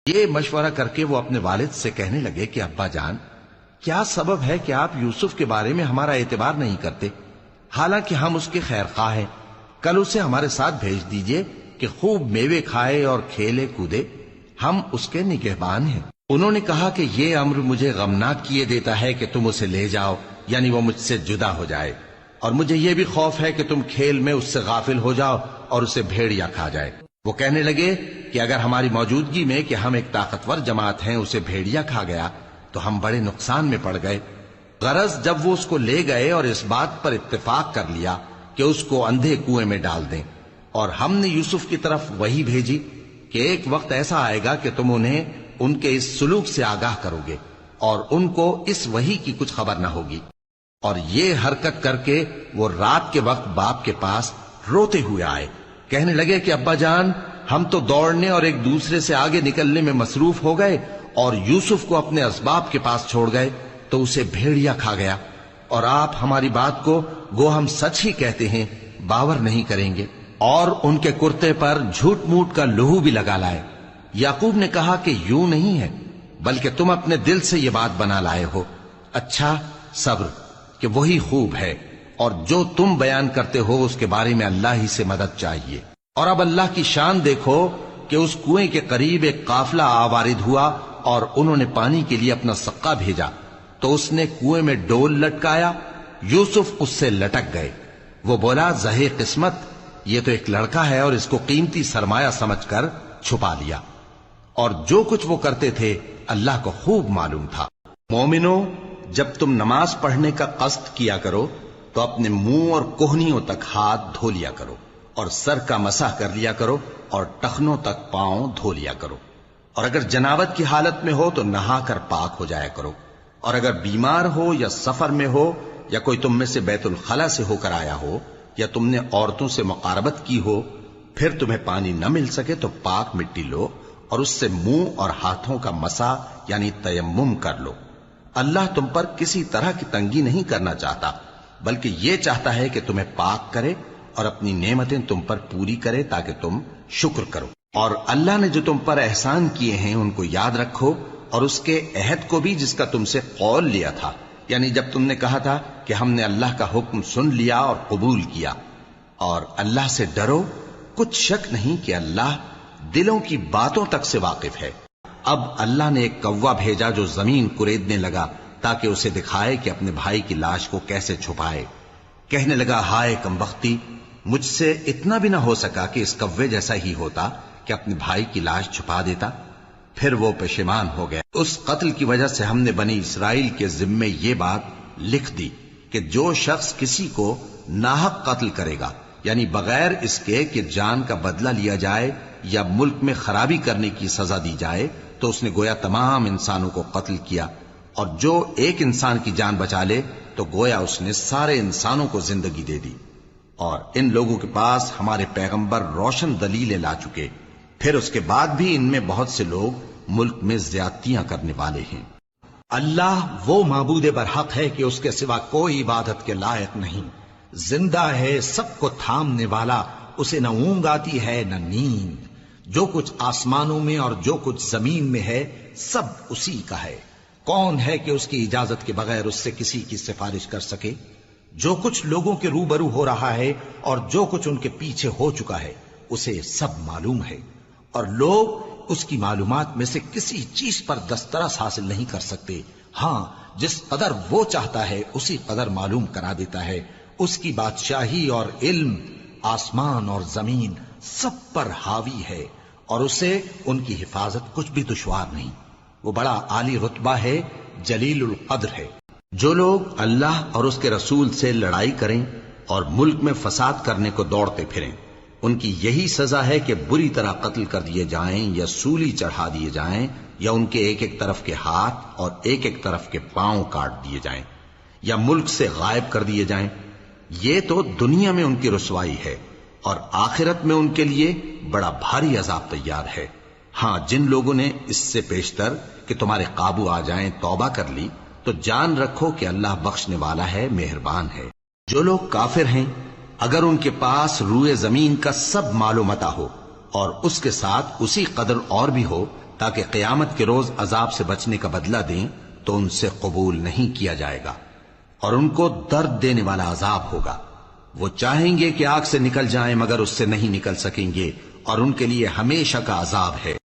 یہ مشورہ کر کے وہ اپنے والد سے کہنے لگے کہ ابا جان، کیا سبب ہے کہ آپ یوسف کے بارے میں ہمارا اعتبار نہیں کرتے؟ حالانکہ ہم اس کے خیر خواہ ہیں۔ کل اسے ہمارے ساتھ بھیج دیجئے کہ خوب میوے کھائے اور کھیلے کودے، ہم اس کے نگہبان ہیں۔ انہوں نے کہا کہ یہ امر مجھے غمناک کیے دیتا ہے کہ تم اسے لے جاؤ، یعنی وہ مجھ سے جدا ہو جائے، اور مجھے یہ بھی خوف ہے کہ تم کھیل میں اس سے غافل ہو جاؤ اور اسے بھیڑیا کھا جائے۔ وہ کہنے لگے کہ اگر ہماری موجودگی میں کہ ہم ایک طاقتور جماعت ہیں اسے بھیڑیا کھا گیا تو ہم بڑے نقصان میں پڑ گئے۔ غرض جب وہ اس کو لے گئے اور اس بات پر اتفاق کر لیا کہ اس کو اندھے کنویں میں ڈال دیں، اور ہم نے یوسف کی طرف وحی بھیجی کہ ایک وقت ایسا آئے گا کہ تم انہیں ان کے اس سلوک سے آگاہ کرو گے اور ان کو اس وحی کی کچھ خبر نہ ہوگی۔ اور یہ حرکت کر کے وہ رات کے وقت باپ کے پاس روتے ہوئے آئے، کہنے لگے کہ ابا جان، ہم تو دوڑنے اور ایک دوسرے سے آگے نکلنے میں مصروف ہو گئے اور یوسف کو اپنے اسباب کے پاس چھوڑ گئے تو اسے بھیڑیا کھا گیا، اور آپ ہماری بات کو گو ہم سچ ہی کہتے ہیں باور نہیں کریں گے۔ اور ان کے کرتے پر جھوٹ موٹ کا لہو بھی لگا لائے۔ یعقوب نے کہا کہ یوں نہیں ہے، بلکہ تم اپنے دل سے یہ بات بنا لائے ہو۔ اچھا، صبر کہ وہی خوب ہے، اور جو تم بیان کرتے ہو اس کے بارے میں اللہ ہی سے مدد چاہیے۔ اور اب اللہ کی شان دیکھو کہ اس کنویں کے قریب ایک قافلہ آوارد ہوا اور انہوں نے پانی کے لیے اپنا سقا بھیجا، تو اس نے کنویں میں ڈول لٹکایا، یوسف اس سے لٹک گئے۔ وہ بولا، زہے قسمت، یہ تو ایک لڑکا ہے، اور اس کو قیمتی سرمایہ سمجھ کر چھپا لیا۔ اور جو کچھ وہ کرتے تھے اللہ کو خوب معلوم تھا۔ مومنو، جب تم نماز پڑھنے کا قصد کیا کرو تو اپنے منہ اور کوہنیوں تک ہاتھ دھو لیا کرو، اور سر کا مسح کر لیا کرو، اور ٹخنوں تک پاؤں دھو لیا کرو، اور اگر جنابت کی حالت میں ہو تو نہا کر پاک ہو جایا کرو، اور اگر بیمار ہو یا سفر میں ہو یا کوئی تم میں سے بیت الخلا سے ہو کر آیا ہو یا تم نے عورتوں سے مقاربت کی ہو، پھر تمہیں پانی نہ مل سکے تو پاک مٹی لو اور اس سے منہ اور ہاتھوں کا مسح یعنی تیمم کر لو۔ اللہ تم پر کسی طرح کی تنگی نہیں کرنا چاہتا، بلکہ یہ چاہتا ہے کہ تمہیں پاک کرے اور اپنی نعمتیں تم پر پوری کرے تاکہ تم شکر کرو۔ اور اللہ نے جو تم پر احسان کیے ہیں ان کو یاد رکھو، اور اس کے عہد کو بھی جس کا تم سے قول لیا تھا، یعنی جب تم نے کہا تھا کہ ہم نے اللہ کا حکم سن لیا اور قبول کیا۔ اور اللہ سے ڈرو، کچھ شک نہیں کہ اللہ دلوں کی باتوں تک سے واقف ہے۔ اب اللہ نے ایک کوا بھیجا جو زمین کریدنے لگا تاکہ اسے دکھائے کہ اپنے بھائی کی لاش کو کیسے چھپائے۔ کہنے لگا، ہائے کمبختی، مجھ سے اتنا بھی نہ ہو سکا کہ اس کوے جیسا ہی ہوتا کہ اپنے بھائی کی لاش چھپا دیتا۔ پھر وہ پشیمان ہو گیا۔ اس قتل کی وجہ سے ہم نے بنی اسرائیل کے ذمے یہ بات لکھ دی کہ جو شخص کسی کو ناحق قتل کرے گا، یعنی بغیر اس کے کہ جان کا بدلہ لیا جائے یا ملک میں خرابی کرنے کی سزا دی جائے، تو اس نے گویا تمام انسانوں کو قتل کیا، اور جو ایک انسان کی جان بچا لے تو گویا اس نے سارے انسانوں کو زندگی دے دی۔ اور ان لوگوں کے پاس ہمارے پیغمبر روشن دلیلیں لا چکے، پھر اس کے بعد بھی ان میں بہت سے لوگ ملک میں زیادتیاں کرنے والے ہیں۔ اللہ وہ معبود برحق ہے کہ اس کے سوا کوئی عبادت کے لائق نہیں، زندہ ہے، سب کو تھامنے والا، اسے نہ اونگ آتی ہے نہ نیند۔ جو کچھ آسمانوں میں اور جو کچھ زمین میں ہے سب اسی کا ہے۔ کون ہے کہ اس کی اجازت کے بغیر اس سے کسی کی سفارش کر سکے؟ جو کچھ لوگوں کے روبرو ہو رہا ہے اور جو کچھ ان کے پیچھے ہو چکا ہے اسے سب معلوم ہے، اور لوگ اس کی معلومات میں سے کسی چیز پر دسترس حاصل نہیں کر سکتے۔ ہاں، جس قدر وہ چاہتا ہے اسی قدر معلوم کرا دیتا ہے۔ اس کی بادشاہی اور علم آسمان اور زمین سب پر حاوی ہے، اور اسے ان کی حفاظت کچھ بھی دشوار نہیں۔ وہ بڑا عالی رتبہ ہے، جلیل القدر ہے۔ جو لوگ اللہ اور اس کے رسول سے لڑائی کریں اور ملک میں فساد کرنے کو دوڑتے پھریں، ان کی یہی سزا ہے کہ بری طرح قتل کر دیے جائیں یا سولی چڑھا دیے جائیں، یا ان کے ایک ایک طرف کے ہاتھ اور ایک ایک طرف کے پاؤں کاٹ دیے جائیں، یا ملک سے غائب کر دیے جائیں۔ یہ تو دنیا میں ان کی رسوائی ہے، اور آخرت میں ان کے لیے بڑا بھاری عذاب تیار ہے۔ ہاں، جن لوگوں نے اس سے پیشتر کہ تمہارے قابو آ جائیں توبہ کر لی تو جان رکھو کہ اللہ بخشنے والا ہے، مہربان ہے۔ جو لوگ کافر ہیں، اگر ان کے پاس روئے زمین کا سب مال و متاع ہو اور اس کے ساتھ اسی قدر اور بھی ہو تاکہ قیامت کے روز عذاب سے بچنے کا بدلہ دیں تو ان سے قبول نہیں کیا جائے گا، اور ان کو درد دینے والا عذاب ہوگا۔ وہ چاہیں گے کہ آگ سے نکل جائیں مگر اس سے نہیں نکل سکیں گے، اور ان کے لیے ہمیشہ کا عذاب ہے۔